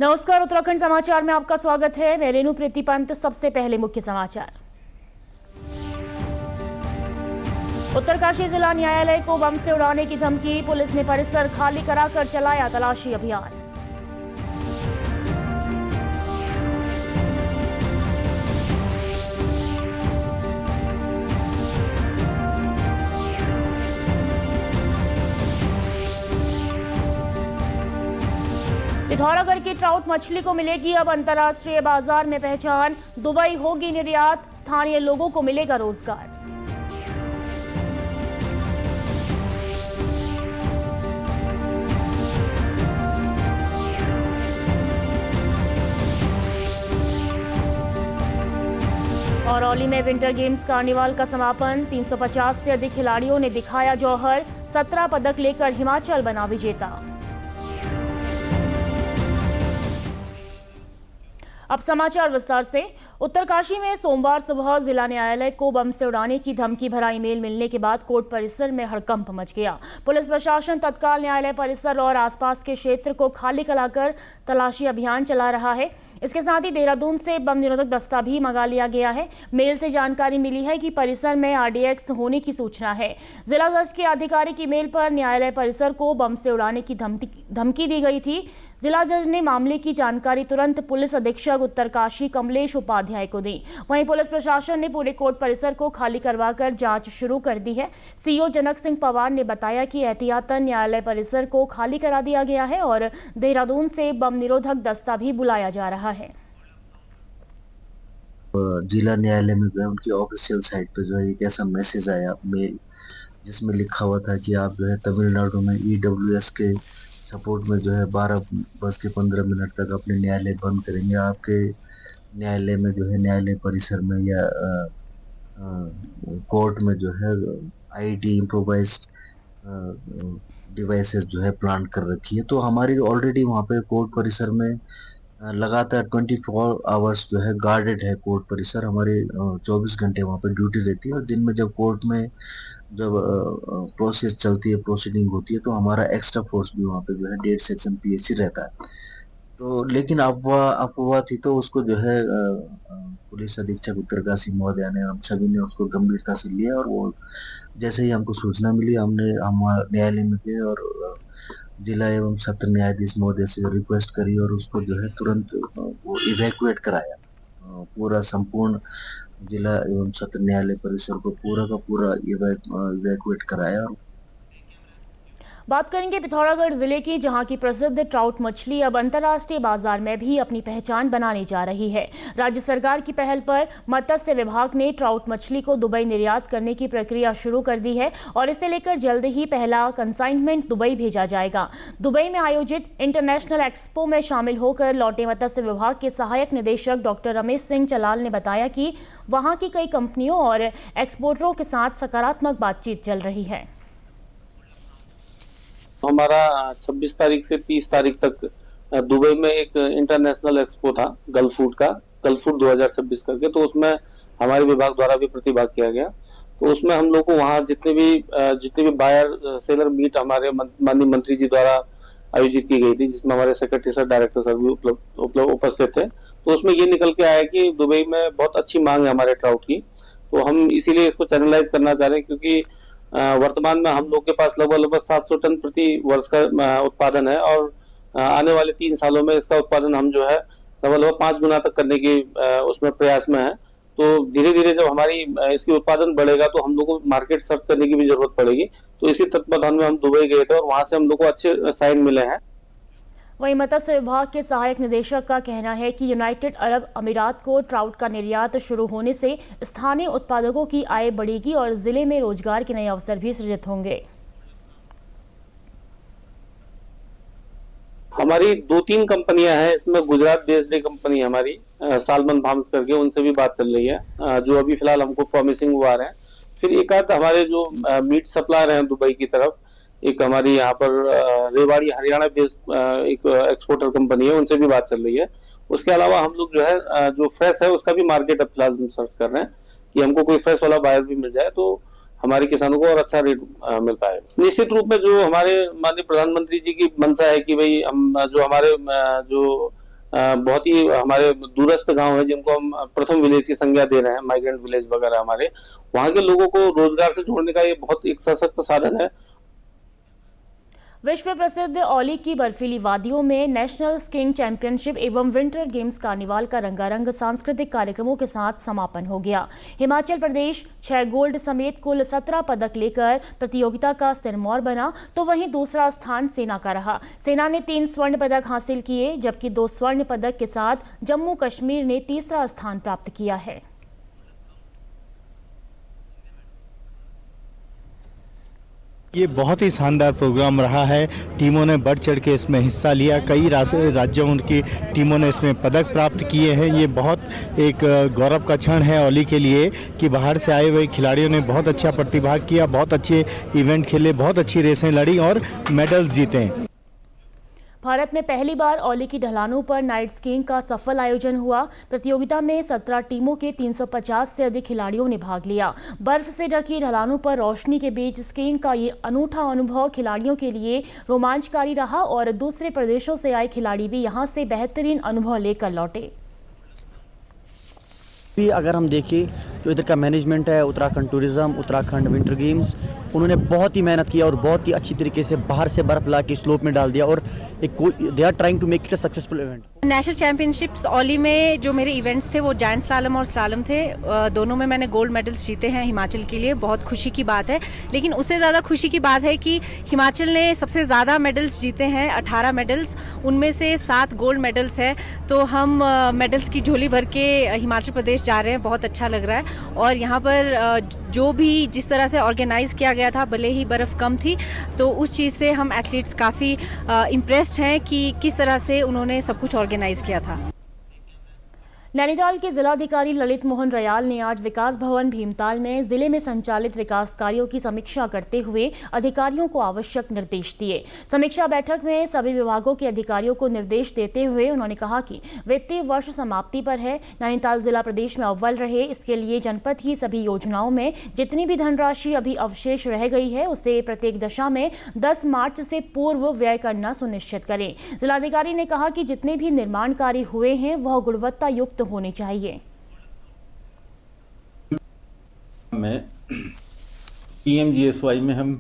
नमस्कार, उत्तराखंड समाचार में आपका स्वागत है। मैं रेणु प्रीति पंत। सबसे पहले मुख्य समाचार। उत्तरकाशी जिला न्यायालय को बम से उड़ाने की धमकी, पुलिस ने परिसर खाली कराकर चलाया तलाशी अभियान। पिथौरागढ़ की ट्राउट मछली को मिलेगी अब अंतर्राष्ट्रीय बाजार में पहचान, दुबई होगी निर्यात, स्थानीय लोगों को मिलेगा रोजगार। और औली में विंटर गेम्स कार्निवाल का समापन, 350 से अधिक खिलाड़ियों ने दिखाया जौहर, 17 पदक लेकर हिमाचल बना विजेता। अब समाचार विस्तार से। उत्तरकाशी में सोमवार सुबह जिला न्यायालय को बम से उड़ाने की धमकी भरा ईमेल मिलने के बाद कोर्ट परिसर में हड़कंप मच गया। पुलिस प्रशासन तत्काल न्यायालय परिसर और आसपास के क्षेत्र को खाली कराकर तलाशी अभियान चला रहा है। इसके साथ ही देहरादून से बम निरोधक दस्ता भी मंगा लिया गया है। मेल से जानकारी मिली है कि परिसर में आरडीएक्स होने की सूचना है। जिला जज के आधिकारिक ईमेल पर न्यायालय परिसर को बम से उड़ाने की धमकी दी गई थी। जिला जज ने मामले की जानकारी तुरंत पुलिस अधीक्षक उत्तरकाशी कमलेश उपाध्याय को दी। वहीं पुलिस प्रशासन ने पूरे कोर्ट परिसर को खाली करवाकर जांच शुरू कर दी है। सीओ जनक सिंह पवार ने बताया कि एहतियातन न्यायालय परिसर को खाली करा दिया गया है और देहरादून से बम निरोधक दस्ता भी बुलाया जा रहा है। जिला न्यायालय में गए, उनकी ऑफिशियल साइट पे जो है एक ऐसा मैसेज आया मेल, जिसमें लिखा हुआ था कि आप जो है तमिलनाडु में ईडब्ल्यूएस के सपोर्ट में जो है 12:15 तक अपने न्यायालय बंद करेंगे। आपके न्यायालय में जो है न्यायालय परिसर में या कोर्ट में जो है आईडी इम्प्रोवाइज्ड डिवाइसेस जो है प्लान कर रखी है। तो हमारी ऑलरेडी वहाँ पे कोर्ट परिसर में लगातार 24 आवर्स जो है गार्डेड है कोर्ट परिसर। हमारे 24 घंटे वहाँ पे ड्यूटी रहती है और दिन में जब कोर्ट में जब प्रोसेस चलती है, प्रोसीडिंग होती है, तो हमारा एक्स्ट्रा फोर्स भी वहाँ पे जो है 1.5 सेक्शन पीएससी रहता है। तो लेकिन अफवाह थी, तो उसको जो है पुलिस अधीक्षक उत्तरकाशी महोदय ने, हम सभी ने उसको गंभीरता से लिया और वो जैसे ही हमको सूचना मिली हम न्यायालय में गए और जिला एवं सत्र न्यायाधीश महोदय से रिक्वेस्ट करी और उसको जो है तुरंत वो इवैक्यूएट कराया। पूरा संपूर्ण जिला एवं सत्र न्यायालय परिसर को पूरा का पूरा इवैक्यूएट कराया। बात करेंगे पिथौरागढ़ जिले की, जहां की प्रसिद्ध ट्राउट मछली अब अंतर्राष्ट्रीय बाजार में भी अपनी पहचान बनाने जा रही है। राज्य सरकार की पहल पर मत्स्य विभाग ने ट्राउट मछली को दुबई निर्यात करने की प्रक्रिया शुरू कर दी है और इसे लेकर जल्द ही पहला कंसाइनमेंट दुबई भेजा जाएगा। दुबई में आयोजित इंटरनेशनल एक्सपो में शामिल होकर लौटे मत्स्य विभाग के सहायक निदेशक डॉक्टर रमेश सिंह चलाल ने बताया कि वहां की कई कंपनियों और एक्सपोर्टरों के साथ सकारात्मक बातचीत चल रही है। हमारा 26 तारीख से 30 तारीख तक दुबई में एक इंटरनेशनल एक्सपो था गल्फ फूड का, गल्फ फूड 2026 करके। तो उसमें हमारे विभाग द्वारा भी प्रतिभाग किया गया। तो उसमें हम लोग को वहाँ जितने भी बायर सेलर मीट हमारे माननीय मंत्री जी द्वारा आयोजित की गई थी, जिसमें हमारे सेक्रेटरी सर, डायरेक्टर सर भी उपस्थित थे। तो उसमें ये निकल के आया कि दुबई में बहुत अच्छी मांग है हमारे ट्राउट की। तो हम इसीलिए इसको चैनलाइज करना चाह रहे हैं, क्योंकि वर्तमान में हम लोग के पास लगभग 700 टन प्रति वर्ष का उत्पादन है और आने वाले 3 सालों में इसका उत्पादन हम जो है लगभग 5 गुना तक करने की उसमें प्रयास में है। तो धीरे धीरे जब हमारी इसकी उत्पादन बढ़ेगा तो हम लोग को मार्केट सर्च करने की भी जरूरत पड़ेगी। तो इसी तत्वाधान में हम दुबई गए थे और वहां से हम लोग को अच्छे साइन मिले हैं। वहीं मत्स्य विभाग के सहायक निदेशक का कहना है कि यूनाइटेड अरब अमीरात को ट्राउट का निर्यात शुरू होने से स्थानीय उत्पादकों की आय बढ़ेगी और जिले में रोजगार के नए अवसर भी सृजित होंगे। हमारी 2-3 कंपनियां हैं इसमें। गुजरात बेस्ड कंपनी हमारी सालमन फार्म्स करके, उनसे भी बात चल रही है, जो अभी फिलहाल हमको प्रॉमिसिंग हुआ है। फिर एक आध हमारे जो मीट सप्लायर हैं दुबई की तरफ, एक हमारी यहाँ पर रेवाड़ी हरियाणा बेस्ड एक एक्सपोर्टर कंपनी है, उनसे भी बात चल रही है। उसके अलावा हम लोग जो है जो फ्रेश है उसका भी मार्केट अब फिलहाल हम सर्च कर रहे हैं कि हमको कोई फ्रेश वाला बायर भी मिल जाए तो हमारे किसानों को और अच्छा रेट मिल पाए। निश्चित रूप में जो हमारे माननीय प्रधानमंत्री जी की मंशा है कि भाई हम जो हमारे जो बहुत ही हमारे दूरस्थ गांव है जिनको हम प्रथम विलेज की संज्ञा दे रहे हैं, माइग्रेंट विलेज वगैरह हमारे, वहां के लोगों को रोजगार से जोड़ने का ये बहुत एक सशक्त साधन है। विश्व प्रसिद्ध औली की बर्फीली वादियों में नेशनल स्कीइंग चैंपियनशिप एवं विंटर गेम्स कार्निवाल का रंगारंग सांस्कृतिक कार्यक्रमों के साथ समापन हो गया। हिमाचल प्रदेश 6 गोल्ड समेत कुल 17 पदक लेकर प्रतियोगिता का सिरमौर बना, तो वहीं दूसरा स्थान सेना का रहा। सेना ने 3 स्वर्ण पदक हासिल किए, जबकि 2 स्वर्ण पदक के साथ जम्मू कश्मीर ने तीसरा स्थान प्राप्त किया है। ये बहुत ही शानदार प्रोग्राम रहा है। टीमों ने बढ़ चढ़ के इसमें हिस्सा लिया। कई राज्यों की टीमों ने इसमें पदक प्राप्त किए हैं। ये बहुत एक गौरव का क्षण है औली के लिए कि बाहर से आए हुए खिलाड़ियों ने बहुत अच्छा प्रतिभाग किया, बहुत अच्छे इवेंट खेले, बहुत अच्छी रेसें लड़ी और मेडल्स जीते। भारत में पहली बार औली की ढलानों पर नाइट स्कीइंग का सफल आयोजन हुआ। प्रतियोगिता में 17 टीमों के 350 से अधिक खिलाड़ियों ने भाग लिया। बर्फ से ढकी ढलानों पर रोशनी के बीच स्कीइंग का ये अनूठा अनुभव खिलाड़ियों के लिए रोमांचकारी रहा और दूसरे प्रदेशों से आए खिलाड़ी भी यहां से बेहतरीन अनुभव लेकर लौटे। भी अगर हम देखें तो इधर का मैनेजमेंट है, Uttarakhand tourism, Uttarakhand winter games, उन्होंने बहुत ही मेहनत किया और बहुत ही अच्छी तरीके से बाहर से बर्फ ला के स्लोप में डाल दिया और they are trying to make it a successful event. National championships Auli में जो मेरे इवेंट्स थे वो जायंट स्लालम और स्लालम थे। दोनों में मैंने गोल्ड मेडल्स जीते हैं हिमाचल के लिए, बहुत खुशी की बात है। लेकिन उससे ज़्यादा खुशी की बात है कि हिमाचल ने सबसे ज़्यादा मेडल्स जीते हैं, 18 मेडल्स, उनमें से 7 गोल्ड मेडल्स हैं। तो हम मेडल्स की झोली भर के हिमाचल प्रदेश जा रहे हैं, बहुत अच्छा लग रहा है। और यहाँ पर जो भी जिस तरह से ऑर्गेनाइज़ किया गया था, भले ही बर्फ़ कम थी, तो उस चीज़ से हम एथलीट्स काफ़ी इम्प्रेस्ड हैं कि किस तरह से उन्होंने सब कुछ ऑर्गेनाइज किया था। नैनीताल के जिलाधिकारी ललित मोहन रयाल ने आज विकास भवन भीमताल में जिले में संचालित विकास कार्यों की समीक्षा करते हुए अधिकारियों को आवश्यक निर्देश दिए। समीक्षा बैठक में सभी विभागों के अधिकारियों को निर्देश देते हुए उन्होंने कहा कि वित्तीय वर्ष समाप्ति पर है, नैनीताल जिला प्रदेश में अव्वल रहे, इसके लिए जनपद की सभी योजनाओं में जितनी भी धनराशि अभी अवशेष रह गई है उसे प्रत्येक दशा में 10 मार्च से पूर्व व्यय करना सुनिश्चित करें। जिलाधिकारी ने कहा कि जितने भी निर्माण कार्य हुए हैं वह गुणवत्ता युक्त होने चाहिए। में PMGSY में हम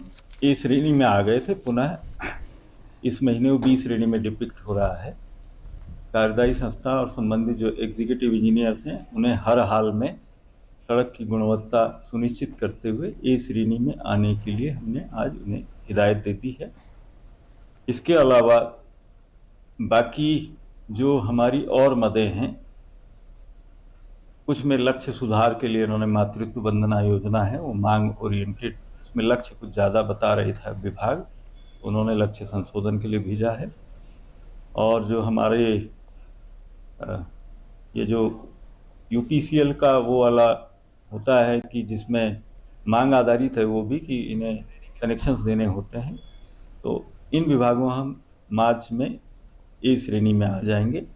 ए श्रेणी में आ गए थे, पुनः इस महीने वो बी श्रेणी में डिपिक्ट हो रहा है। कार्यदायी संस्था और संबंधित जो एग्जीक्यूटिव इंजीनियर्स हैं उन्हें हर हाल में सड़क की गुणवत्ता सुनिश्चित करते हुए ए श्रेणी में आने के लिए हमने आज उन्हें हिदायत दे दी है। इसके अलावा बाकी जो हमारी और मदें हैं, कुछ में लक्ष्य सुधार के लिए उन्होंने मातृत्व वंदना योजना है, वो मांग ओरिएंटेड, उसमें लक्ष्य कुछ ज़्यादा बता रही था विभाग, उन्होंने लक्ष्य संशोधन के लिए भेजा है। और जो हमारे ये जो UPCL का वो वाला होता है कि जिसमें मांग आधारित है, वो भी कि इन्हें कनेक्शंस देने होते हैं, तो इन विभागों हम मार्च में ए श्रेणी में आ जाएंगे।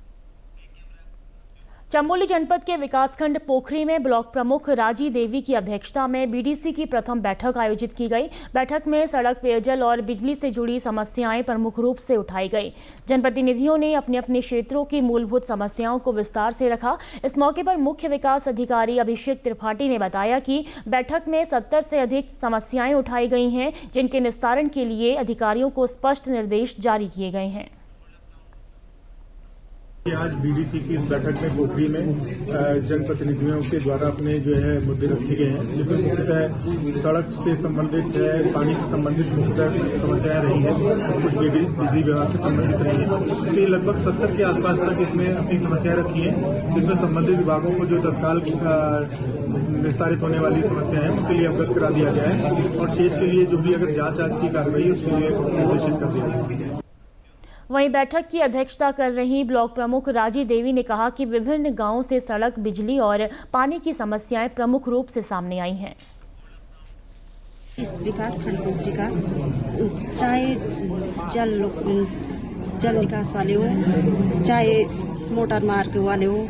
चमोली जनपद के विकासखंड पोखरी में ब्लॉक प्रमुख राजी देवी की अध्यक्षता में BDC की प्रथम बैठक आयोजित की गई। बैठक में सड़क, पेयजल और बिजली से जुड़ी समस्याएं प्रमुख रूप से उठाई गई। जनप्रतिनिधियों ने अपने अपने क्षेत्रों की मूलभूत समस्याओं को विस्तार से रखा। इस मौके पर मुख्य विकास अधिकारी अभिषेक त्रिपाठी ने बताया कि बैठक में 70 से अधिक समस्याएं उठाई गई हैं, जिनके निस्तारण के लिए अधिकारियों को स्पष्ट निर्देश जारी किए गए हैं। आज BDC की इस बैठक में पोखरी में जनप्रतिनिधियों के द्वारा अपने जो है मुद्दे रखे गए हैं, जिसमें मुख्यतः सड़क से संबंधित है, पानी से संबंधित मुख्यतः समस्याएं रही हैं, कुछ बिजली विभाग से संबंधित रही हैं। तो ये लगभग 70 के आसपास तक इसमें अपनी समस्याएं रखी हैं, जिसमें संबंधित विभागों को जो तत्काल निस्तारित होने वाली समस्या है उनके लिए अवगत करा दिया गया है और शेष के लिए जो भी अगर जांच की कार्रवाई उसके लिए निर्देशित कर दिया गया है। वहीं बैठक की अध्यक्षता कर रही ब्लॉक प्रमुख राजी देवी ने कहा कि विभिन्न गांवों से सड़क, बिजली और पानी की समस्याएं प्रमुख रूप से सामने आई हैं। इस विकास खंड पोखरी का चाहे जल निकास वाले हो, चाहे मोटर मार्ग वाले हो,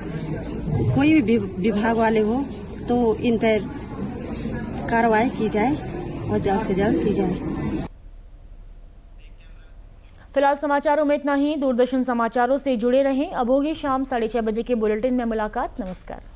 कोई भी विभाग वाले हो, तो इन पर कार्रवाई की जाए और जल्द से जल्द की जाए। फिलहाल समाचारों में इतना ही। दूरदर्शन समाचारों से जुड़े रहें। अब होगी शाम 6:30 बजे के बुलेटिन में मुलाकात। नमस्कार।